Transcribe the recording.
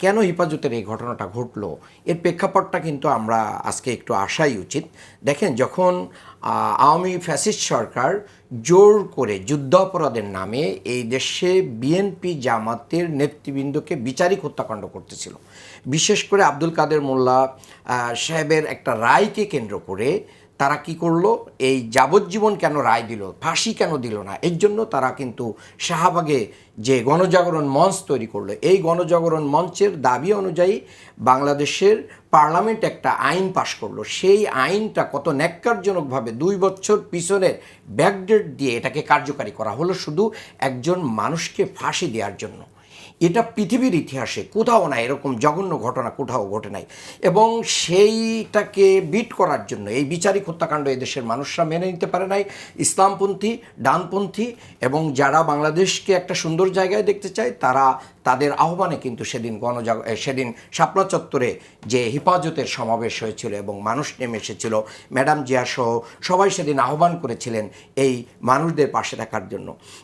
কেন হেফাজতের এই ঘটনাটা ঘটলো এর প্রেক্ষাপটটা কিন্তু আমরা আজকে একটু আসাই উচিত। দেখেন, যখন আওয়ামী ফ্যাসিস্ট সরকার জোর করে যুদ্ধাপরাধের নামে এই দেশে বিএনপি জামাতের নেতৃবৃন্দকে বিচারিক হত্যাকাণ্ড করতেছিল, বিশেষ করে আব্দুল কাদের মোল্লা সাহেবের একটা রায়কে কেন্দ্র করে তারা কি করলো, এই যাবজ্জীবন কেন রায় দিল, ফাঁসি কেন দিল না, এর জন্য তারা কিন্তু শাহবাগে যে গণজাগরণ মঞ্চ তৈরি করলো, এই গণজাগরণ মঞ্চের দাবি অনুযায়ী বাংলাদেশের পার্লামেন্ট একটা আইন পাশ করলো। সেই আইনটা কত ন্যাক্কারজনকভাবে 2 বছর পিছনে ব্যাকডেট দিয়ে এটাকে কার্যকারী করা হলো শুধু একজন মানুষকে ফাঁসি দেওয়ার জন্য। এটা পৃথিবীর ইতিহাসে কোথাও নাই, এরকম জঘন্য ঘটনা কোথাও ঘটে নাই। এবং সেইটাকে বিট করার জন্য এই বিচারিক হত্যাকাণ্ড এদেশের মানুষরা মেনে নিতে পারে নাই। ইসলামপন্থী, ডানপন্থী এবং যারা বাংলাদেশকে একটা সুন্দর জায়গায় দেখতে চায় তারা তাদের আহ্বানে কিন্তু সেদিন শাপলা চত্বরে যে হেফাজতের সমাবেশ হয়েছিল এবং মানুষ নেমে এসেছিল, ম্যাডাম জিয়া সহ সবাই সেদিন আহ্বান করেছিলেন এই মানুষদের পাশে থাকার জন্য।